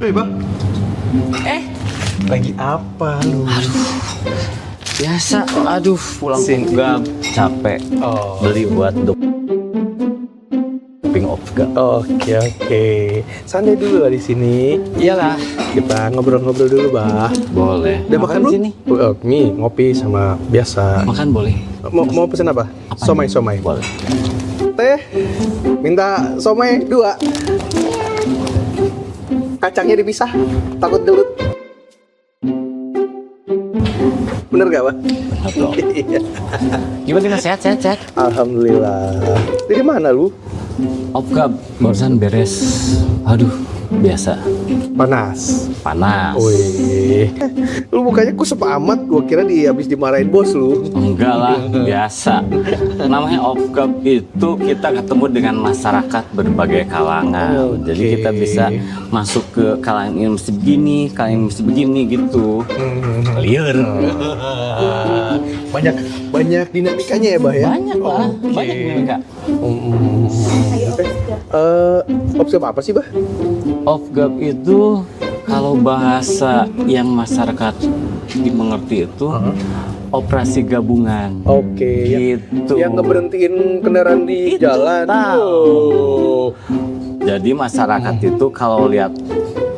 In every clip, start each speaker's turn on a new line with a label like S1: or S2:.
S1: Bang.
S2: Lagi apa lu?
S3: Biasa, aduh pulang juga capek. Beli buat doping Opga.
S2: Oke. Santai dulu lah di sini.
S3: Iyalah,
S2: Kita ngobrol-ngobrol dulu, Bah.
S3: boleh.
S2: Udah makan
S3: di
S2: belum?
S3: sini?
S2: Mie, ngopi sama biasa.
S3: Makan boleh.
S2: Mau pesen apa?
S3: Apanya?
S2: Somai.
S3: Boleh.
S2: Teh, minta somai 2. Kacangnya dipisah, takut gelut. Bener gak, Pak?
S3: Betul. Gimana dengan sehat?
S2: Alhamdulillah. Dari mana lu?
S3: Opga barusan beres. Aduh, biasa.
S2: Panas.
S3: Panas.
S2: Wih. Lu mukanya kusep amat, gua kira habis dimarahin bos lu.
S3: Enggak lah, biasa. Namanya Opga itu kita ketemu dengan masyarakat berbagai kalangan.
S2: Oke.
S3: Jadi kita bisa masuk ke kalangan ini mesti begini, kalangan ini mesti begini gitu. Liar.
S2: Banyak dinamikanya ya, Bah ya?
S3: Banyak lah,
S2: Oke.
S3: banyak mereka.
S2: Opsi apa sih, Bah?
S3: Opga itu kalau bahasa yang masyarakat dimengerti itu operasi gabungan.
S2: Oke.
S3: Gitu.
S2: Yang ngeberhentiin kendaraan di
S3: Itu
S2: jalan.
S3: tahu.
S2: Oh.
S3: Jadi masyarakat itu kalau lihat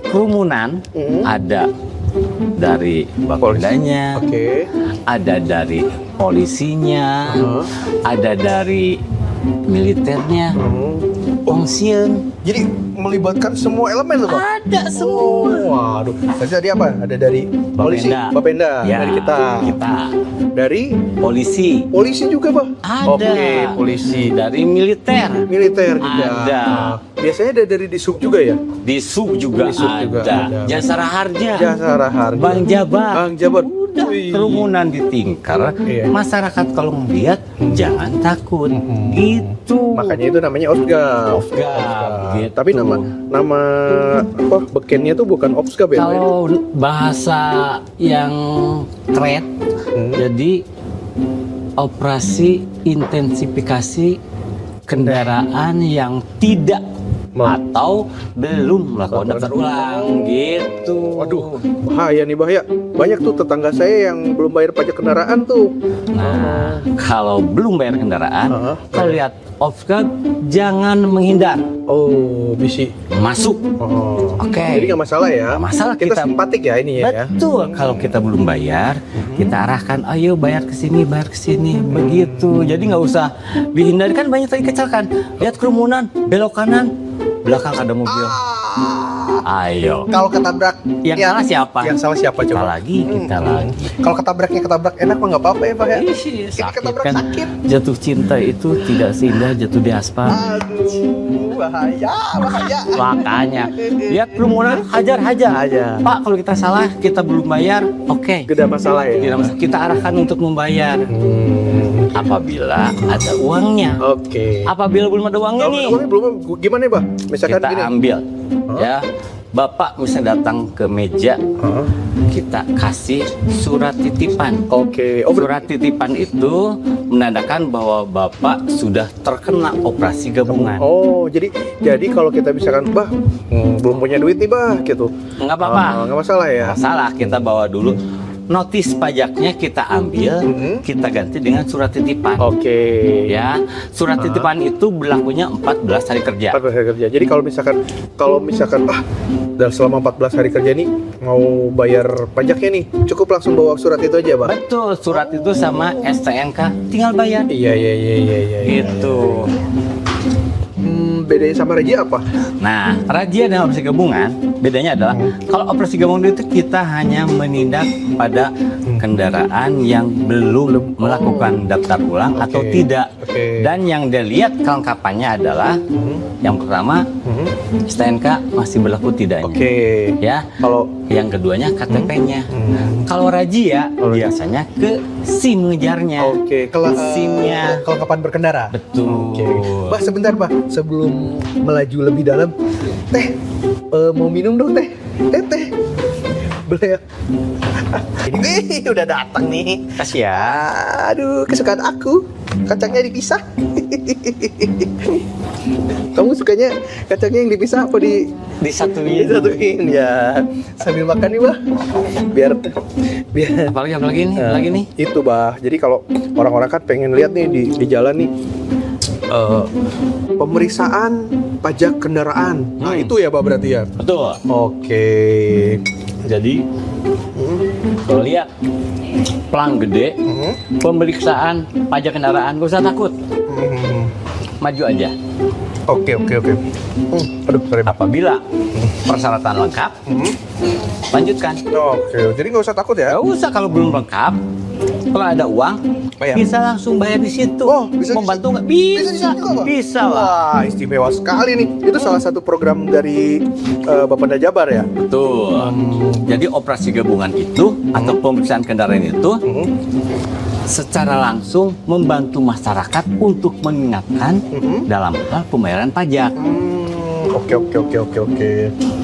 S3: kerumunan ada dari bapedanya,
S2: Oke.
S3: ada dari polisinya, ada dari militernya, polisian.
S2: Jadi melibatkan semua elemen loh, Bang?
S3: Ada semua.
S2: Waduh. Tadi apa? Ada dari polisi, Bapenda,
S3: Ya,
S2: dari kita. Dari
S3: Polisi.
S2: polisi juga, Bah?
S3: Ada.
S2: Oke, polisi.
S3: Dari militer.
S2: Militer juga.
S3: Ada.
S2: Biasanya ada dari disub juga ya?
S3: Di sub juga,
S2: Di sub juga
S3: ada.
S2: ada.
S3: Jasara Harja.
S2: Jasara Harja.
S3: Bang Jabat.
S2: Bang Jabat.
S3: Udah
S2: Wih.
S3: kerumunan di tingkar.
S2: Iya.
S3: Masyarakat kalau melihat jangan takut. Gitu.
S2: Makanya itu namanya Opsgab.
S3: Opsgab, gitu.
S2: Tapi nama apa bekennya tuh bukan Opsgab ya?
S3: Kalau bahasa yang keren, jadi operasi intensifikasi kendaraan yang tidak atau belum melakukan daftar ulang gitu.
S2: Waduh, bahaya nih, bahaya. Banyak tuh tetangga saya yang belum bayar pajak kendaraan tuh.
S3: Nah, kalau belum bayar kendaraan, kalau lihat Opsgab jangan menghindar,
S2: Oh, bisi.
S3: masuk.
S2: Oh.
S3: Oke.
S2: Jadi nggak masalah ya?
S3: Nggak masalah,
S2: kita
S3: kita-
S2: simpatik ya ini ya.
S3: Betul. Kalau kita belum bayar, kita arahkan, ayo bayar ke sini, begitu. Jadi nggak usah dihindari, kan banyak tadi kecelakaan. Lihat kerumunan, belok kanan, belakang ada mobil. Ayo.
S2: Kalau ketabrak,
S3: Yang salah siapa?
S2: Yang salah siapa
S3: Kita
S2: coba?
S3: lagi, kita lagi.
S2: Kalau ketabrak enak mah nggak apa-apa ya, Pak ya?
S3: Ih,
S2: Ini
S3: sakit
S2: ketabrak
S3: kan.
S2: sakit.
S3: Jatuh cinta itu tidak seindah jatuh di aspal.
S2: Aduh, bahaya.
S3: Makanya lihat kerumunan, hajar. Pak, kalau kita salah, kita belum bayar, oke.
S2: Gede masalah ya?
S3: Tidak masalah. Kita arahkan untuk membayar. Apabila ada uangnya.
S2: Oke.
S3: Apabila belum ada uangnya
S2: Kalau
S3: nih,
S2: uangnya belum, gimana ya, Pak? Misalkan
S3: kita
S2: gini.
S3: ambil. Ya, Bapak bisa datang ke meja, kita kasih surat titipan.
S2: Oke.
S3: Surat titipan itu menandakan bahwa Bapak sudah terkena operasi gabungan.
S2: Oh, jadi kalau kita misalkan, Bah, belum punya duit nih, Bah, gitu.
S3: Nggak apa-apa.
S2: Nggak masalah ya.
S3: Masalah, kita bawa dulu. Notis pajaknya kita ambil, kita ganti dengan surat titipan.
S2: Oke.
S3: Ya, surat titipan itu berlakunya 14 hari kerja.
S2: 14 hari kerja. Jadi kalau misalkan dalam selama 14 hari kerja nih mau bayar pajaknya nih, cukup langsung bawa surat itu aja, Bang.
S3: Betul, surat itu sama STNK, tinggal bayar.
S2: Iya.
S3: Gitu.
S2: Bedanya sama Raja apa?
S3: Nah, razia dan operasi gabungan bedanya adalah kalau operasi gabungan itu kita hanya menindak pada kendaraan yang belum melakukan daftar ulang atau tidak.
S2: Oke.
S3: Dan yang dilihat kelengkapannya adalah yang pertama STNK masih berlaku tidaknya.
S2: Oke.
S3: Ya.
S2: Kalau
S3: Yang keduanya KTP-nya. Kalau razia biasanya ke SIM ngejarnya.
S2: Oke,
S3: SIM-nya.
S2: kelengkapan berkendara.
S3: Betul.
S2: Oke. Bah, sebentar, Bah. Sebelum melaju lebih dalam, Teh, mau minum dong, Teh. Teh. sambel ya. Ini udah datang nih.
S3: Kasih ya.
S2: Aduh, kesukaan aku. Kacangnya dipisah. Kamu sukanya kacangnya yang dipisah apa
S3: Disatuin.
S2: disatuin ya? Sambil makan nih, Bah. Biar
S3: Apalagi nih.
S2: Itu, Bah. Jadi kalau orang-orang kan pengen lihat nih di jalan nih pemeriksaan pajak kendaraan. Nah, itu ya, Bah, berarti ya.
S3: Betul.
S2: Oke.
S3: Jadi kalau lihat pelang gede, pemeriksaan pajak kendaraan, gak usah takut, maju aja.
S2: Oke. Aduh, sorry.
S3: Apabila persyaratan lengkap, lanjutkan.
S2: Oke, jadi nggak usah takut ya?
S3: Gak usah kalau belum lengkap. Kalau ada uang,
S2: Bayar.
S3: bisa langsung bayar di situ.
S2: Oh, bisa di
S3: membantu nggak?
S2: Bisa di
S3: Bisa,
S2: situ juga, Pak?
S3: bisa lah.
S2: Wah, istimewa sekali nih. Itu salah satu program dari Bapenda Jabar ya?
S3: Betul. Jadi operasi gabungan itu atau pemeriksaan kendaraan itu secara langsung membantu masyarakat untuk mengingatkan dalam hal pembayaran pajak.
S2: Oke.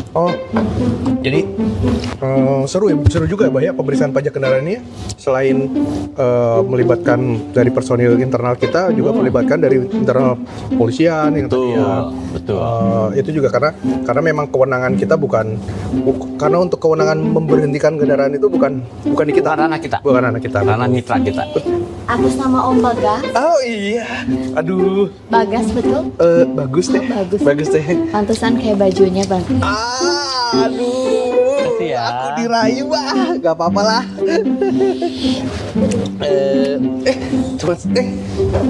S2: Oh, jadi seru juga ya, Bah, ya, pemeriksaan pajak kendaraan ini. Selain melibatkan dari personil internal kita, juga melibatkan dari internal polisian yang tadi ya.
S3: Betul.
S2: Itu juga karena memang kewenangan kita karena untuk kewenangan memberhentikan kendaraan itu bukan di kita.
S3: Bukan anak kita. Karena mitra kita.
S1: Atas nama Om Bagas.
S2: Oh iya, aduh,
S1: Bagas betul?
S2: bagus deh,
S1: Oh,
S2: bagus deh.
S1: Pantesan kayak bajunya Bang.
S2: Aduh,
S3: Kasih ya.
S2: aku dirayu, Bah, gak apa-apa lah.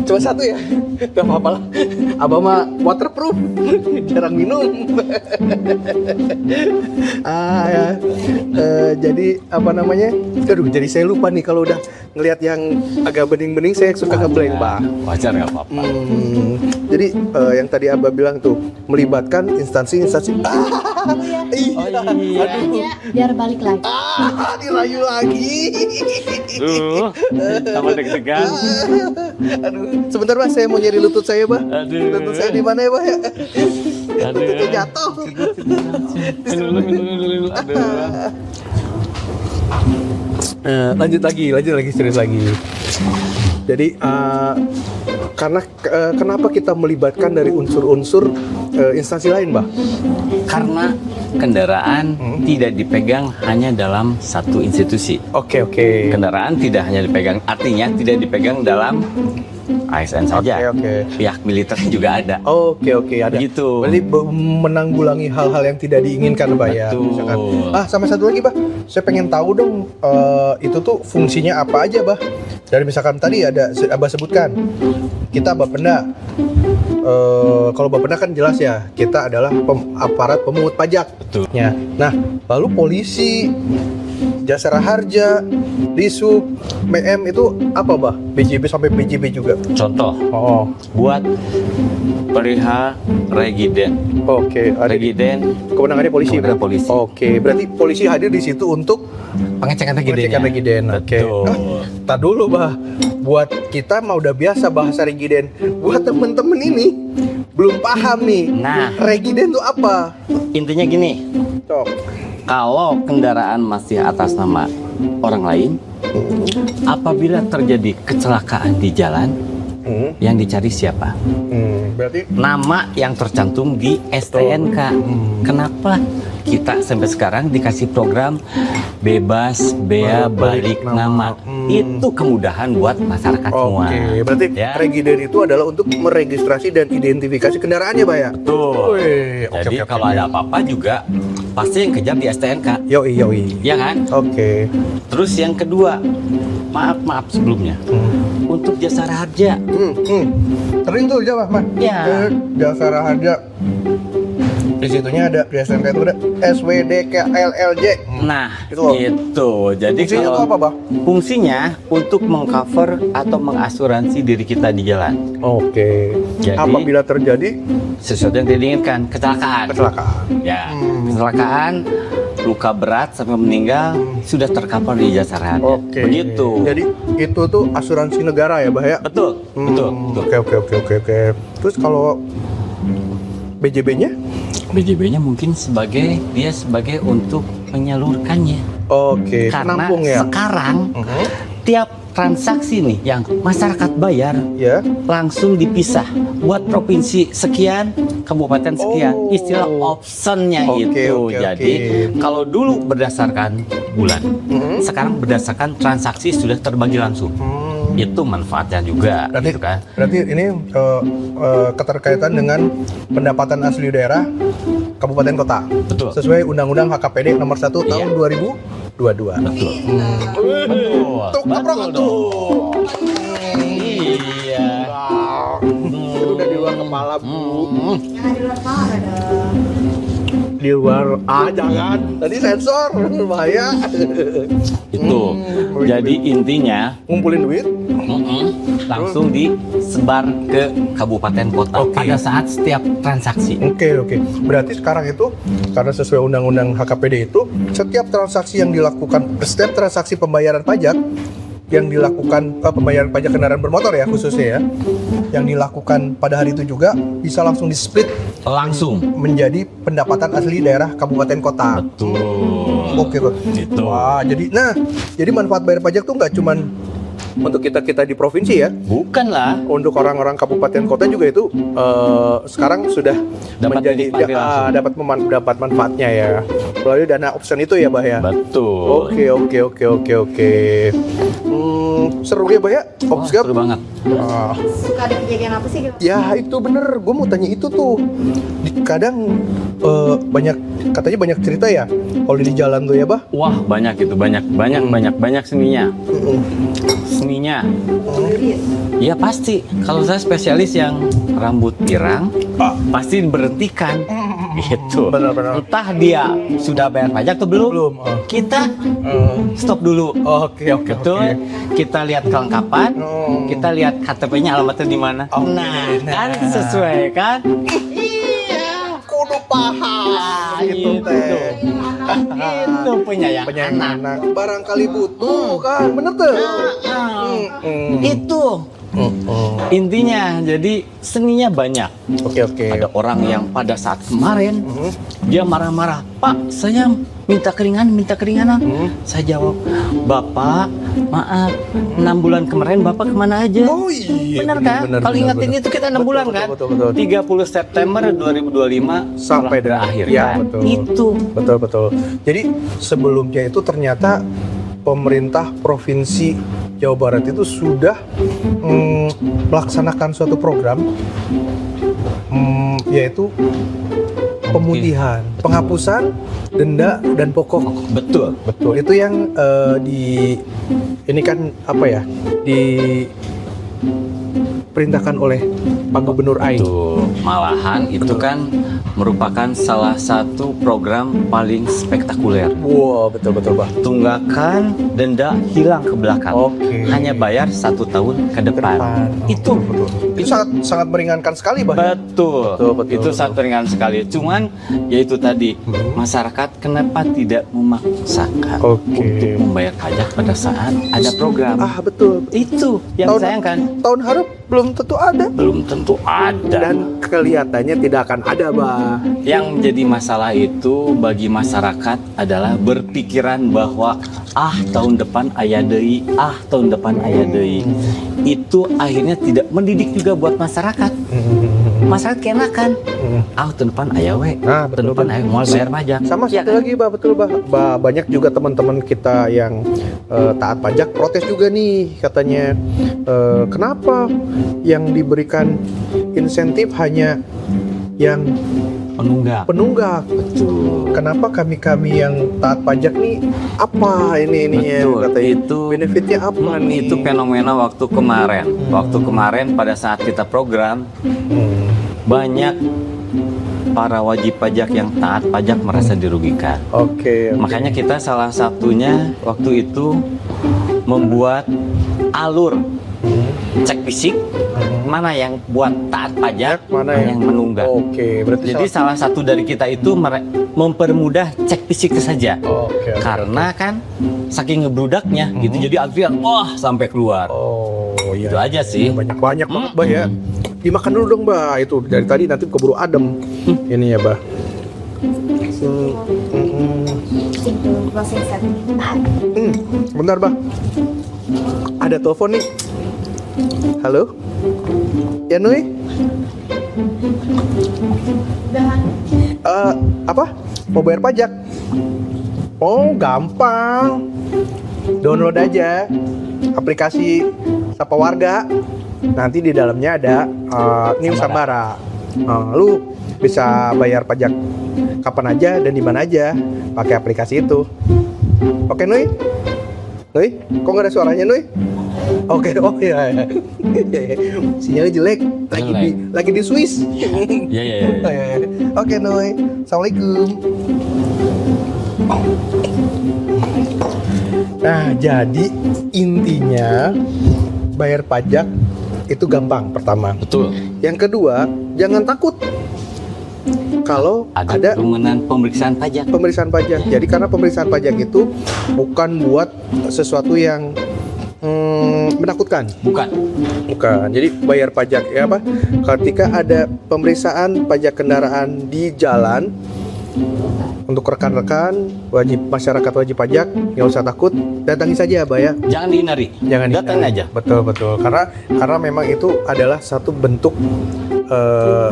S2: Cuma satu ya, gak apa-apa lah. Abang mah waterproof, jarang minum. Ya. Jadi apa namanya? Aduh, jadi saya lupa nih kalau udah ngelihat yang agak bening-bening, saya suka ngeblank, Bah.
S3: Wajar nggak apa-apa.
S2: Jadi yang tadi Abah bilang tuh melibatkan instansi-instansi.
S3: iya.
S1: Ya, biar balik lagi.
S2: Dirayu lagi.
S3: Tambah deg-degan.
S2: Aduh, sebentar, Bah, saya mau nyari lutut saya, Bah.
S3: Aduh.
S2: Lutut saya di mana ya, Bah?
S3: Aduh.
S2: Lututnya jatuh.
S3: Aduh.
S2: Lanjut lagi serius lagi. Jadi karena kenapa kita melibatkan dari unsur-unsur instansi lain, Bah?
S3: Karena kendaraan tidak dipegang hanya dalam satu institusi.
S2: Oke.
S3: Kendaraan tidak hanya dipegang, artinya tidak dipegang dalam ASN saja.
S2: Oke.
S3: Pihak militer juga ada.
S2: Oke, ada.
S3: Begitu.
S2: Berarti menanggulangi hal-hal yang tidak diinginkan, Bah, ya.
S3: Betul.
S2: Misalkan. Sama satu lagi, Bah. Saya pengen tahu dong, itu tuh fungsinya apa aja, Bah? Dari misalkan tadi ada Abah sebutkan, kita Bapenda. Kalau Bapenda kan jelas ya, kita adalah aparat pemungut pajak.
S3: Betul.
S2: Ya. Nah, lalu polisi, Jasara Harja, Disub, BM itu apa, Bah? BJB sampai BJB juga.
S3: Contoh,
S2: Oh,
S3: buat perihal regiden.
S2: oke. Ada di
S3: Regiden
S2: kewenangannya polisi.
S3: Kewenangan
S2: berarti?
S3: polisi.
S2: Oke, berarti polisi hadir di situ untuk
S3: Pengecekan
S2: pengecekan regiden. Oke.
S3: Betul.
S2: Tar dulu, Bah. Buat kita mah udah biasa bahasa regiden. Buat temen-temen ini belum paham nih.
S3: Nah.
S2: Regiden tuh apa?
S3: Intinya gini,
S2: Cok.
S3: kalau kendaraan masih atas nama orang lain, apabila terjadi kecelakaan di jalan, yang dicari siapa?
S2: Berarti
S3: Nama yang tercantum di STNK. Kenapa kita sampai sekarang dikasih program bebas bea balik nama? Itu kemudahan buat masyarakat semua.
S2: oke, berarti
S3: Ya.
S2: regiden itu adalah untuk meregistrasi dan identifikasi kendaraannya, Bah, ya?
S3: Betul.
S2: Wih, oke,
S3: Jadi
S2: oke,
S3: kalau
S2: oke.
S3: ada apa-apa juga pasti yang kejar di STNK,
S2: Yoi.
S3: ya kan?
S2: Oke.
S3: Terus yang kedua, maaf sebelumnya, untuk Jasara Harja,
S2: Sering tuh Jawa, Mas.
S3: Ya.
S2: Jasara Harja. Di situnya ada di SMK itu ada SWDKLLJ.
S3: nah
S2: Itu.
S3: itu. Jadi
S2: Fungsinya
S3: kalau
S2: tuh apa, Bah?
S3: fungsinya untuk mengcover atau mengasuransi diri kita di jalan.
S2: Oke.
S3: Jadi-
S2: Apabila terjadi
S3: Sesuatu yang tidak diinginkan, kecelakaan. Ya, kecelakaan, luka berat sampai meninggal sudah tercover di Jasara Harja.
S2: Oke.
S3: Begitu.
S2: Jadi itu tuh asuransi negara ya, Bah, ya?
S3: Betul.
S2: Oke. Terus kalau BJB-nya?
S3: BJB-nya mungkin sebagai untuk menyalurkannya.
S2: Oke,
S3: Karena
S2: penampung ya.
S3: sekarang
S2: Mhm.
S3: tiap transaksi nih yang masyarakat bayar
S2: Ya.
S3: langsung dipisah buat provinsi sekian, kabupaten sekian.
S2: Oh.
S3: Istilah optionnya
S2: Oke,
S3: itu.
S2: oke,
S3: Jadi
S2: oke.
S3: kalau dulu berdasarkan bulan,
S2: Mhm.
S3: sekarang berdasarkan transaksi sudah terbagi langsung. Itu manfaatnya juga,
S2: Berarti,
S3: gitu kan?
S2: berarti ini keterkaitan dengan pendapatan asli daerah kabupaten kota.
S3: Betul.
S2: Sesuai Undang-Undang HKPD nomor 1
S3: Iya.
S2: tahun 2022.
S3: Betul.
S2: Tuh, keprok tuh.
S3: Iya.
S2: Itu udah di luar kepala, Bu.
S1: Jangan di luar kamar dong.
S2: Di luar, jangan. Tadi sensor, bahaya.
S3: Itu. Jadi intinya
S2: Ngumpulin duit.
S3: langsung disebar ke kabupaten kota
S2: Oke.
S3: pada saat setiap transaksi.
S2: Oke. Berarti sekarang itu karena sesuai Undang-Undang HKPD itu setiap transaksi yang dilakukan, setiap transaksi pembayaran pajak yang dilakukan pembayaran pajak kendaraan bermotor ya khususnya ya, yang dilakukan pada hari itu juga bisa langsung di-split
S3: Langsung.
S2: menjadi pendapatan asli daerah kabupaten kota.
S3: Betul.
S2: Oke kok.
S3: Gitu.
S2: Wah, jadi manfaat bayar pajak tuh nggak cuman untuk kita di provinsi ya.
S3: Bukan lah.
S2: Untuk orang-orang kabupaten kota juga itu sekarang sudah
S3: Dapat menikmati langsung.
S2: dapat manfaatnya ya melalui dana option itu ya, Bah ya.
S3: Betul.
S2: Oke. Seru ya, Bah ya?
S3: Wah,
S2: Opsgap.
S3: seru banget.
S2: Ah,
S1: Suka ada kejadian apa sih?
S2: ya itu bener, gue mau tanya itu tuh. Kadang katanya banyak cerita ya kalau di jalan tuh ya, Bah.
S3: Wah, banyak itu, banyak seninya. Seninya. Ya pasti. Kalau saya spesialis yang rambut pirang, pasti diberhentikan. Gitu.
S2: Benar-benar.
S3: Entah dia sudah bayar pajak atau belum.
S2: Belum.
S3: Kita stop dulu.
S2: Oke.
S3: Betul. Kita lihat kelengkapan.
S2: Oh.
S3: Kita lihat KTP-nya, alamatnya di mana.
S2: Oke,
S3: Kan sesuai kan?
S2: Kudu paham gitu teh.
S3: Itu penyayang
S2: Penyayang
S3: anak.
S2: anak barangkali butuh kan, bener tuh.
S3: Itu intinya. Jadi seninya banyak.
S2: Oke.
S3: Ada orang yang pada saat kemarin dia marah-marah, "Pak, saya minta keringanan." Saya jawab, "Bapak, maaf, 6 bulan kemarin Bapak kemana aja?"
S2: Oh iya.
S3: Benar kan? Kalau ingetin itu kita 6 bulan kan?
S2: Betul.
S3: 30 September 2025
S2: Sampai
S3: berakhir
S2: ya,
S3: kan?
S2: betul.
S3: Itu.
S2: Betul. Jadi sebelumnya itu ternyata pemerintah provinsi Jawa Barat itu sudah melaksanakan suatu program yaitu pemudihan, penghapusan denda dan pokok.
S3: Betul.
S2: Betul. Itu yang ini kan apa ya? Diperintahkan oleh Pak Gubernur Aing.
S3: Itu malahan itu kan merupakan salah satu program paling spektakuler.
S2: Wow, betul Bah.
S3: Tunggakan denda hilang ke belakang.
S2: Oke.
S3: Hanya bayar 1 tahun ke depan. Itu
S2: Itu sangat meringankan sekali, Bah.
S3: betul.
S2: Betul.
S3: Itu sangat ringan sekali. Cuman yaitu tadi masyarakat kenapa tidak memaksakan
S2: Oke.
S3: untuk membayar pajak pada saat ada program.
S2: Betul.
S3: Itu yang disayangkan.
S2: Tahun harap belum tentu ada.
S3: Belum tentu ada.
S2: Dan kelihatannya tidak akan ada, Bah.
S3: Yang menjadi masalah itu bagi masyarakat adalah berpikiran bahwa tahun depan aya deui, tahun depan aya deui. Itu akhirnya tidak mendidik juga buat masyarakat. Masyarakat kenakan. Tahun depan aya we.
S2: Nah,
S3: Tahun depan aya mau bayar pajak.
S2: Sama
S3: Ya
S2: satu lagi, Bah, betul, Bah. Banyak juga teman-teman kita yang taat pajak protes juga nih, katanya kenapa yang diberikan insentif hanya yang penunggak.
S3: Betul.
S2: Kenapa kami yang taat pajak nih apa ininya
S3: Betul.
S2: katanya
S3: Itu
S2: benefitnya apa nih?
S3: itu fenomena waktu kemarin. Waktu kemarin pada saat kita program banyak para wajib pajak yang taat pajak merasa dirugikan.
S2: Oke.
S3: Makanya kita salah satunya waktu itu membuat alur cek fisik mana yang buat taat pajak,
S2: Mana yang
S3: menunggak.
S2: Oke, berarti
S3: Jadi salah satu dari kita itu mempermudah cek fisik saja.
S2: Oke.
S3: Karena kan saking ngebludaknya gitu, jadi antrian sampai keluar.
S2: Oh,
S3: Itu aja sih.
S2: Banyak banget, Bah ya. Dimakan dulu dong, Bah. Itu dari tadi nanti keburu adem. Ini ya, Bah.
S1: closing statement.
S2: Bentar Bah. Ada telepon nih. Halo? Ya Nui?
S1: Udahan.
S2: Apa? Mau bayar pajak? Oh, gampang. Download aja aplikasi Sapa Warga. Nanti di dalamnya ada New Sambara. Lu bisa bayar pajak kapan aja dan di mana aja pakai aplikasi itu. Oke, Nui? Nui? Kok nggak ada suaranya, Nui? Oke, oh iya. Sinyalnya jelek. Lagi di Swiss.
S3: Iya.
S2: Oke, Nui. Assalamualaikum. Nah, jadi intinya bayar pajak itu gampang pertama.
S3: Betul.
S2: Yang kedua, jangan takut kalau ada
S3: kerumunan pemeriksaan pajak.
S2: pemeriksaan pajak. Jadi karena pemeriksaan pajak itu bukan buat sesuatu yang menakutkan.
S3: Bukan.
S2: Jadi bayar pajak ya apa? Ketika ada pemeriksaan pajak kendaraan di jalan, untuk rekan-rekan masyarakat wajib pajak, nggak usah takut, datangi saja Mbak ya.
S3: Jangan dihindari. Datang aja.
S2: Betul. Karena memang itu adalah satu bentuk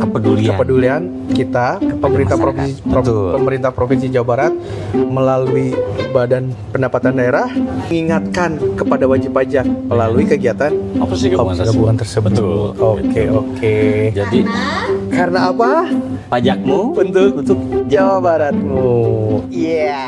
S2: kepedulian kita, pemerintah provinsi Jawa Barat melalui Badan Pendapatan Daerah mengingatkan kepada wajib pajak melalui kegiatan gabungan tersebut.
S3: Betul.
S2: Oke.
S3: Jadi
S2: Karena apa?
S3: pajakmu
S2: Untuk Jawa Baratmu. Iya.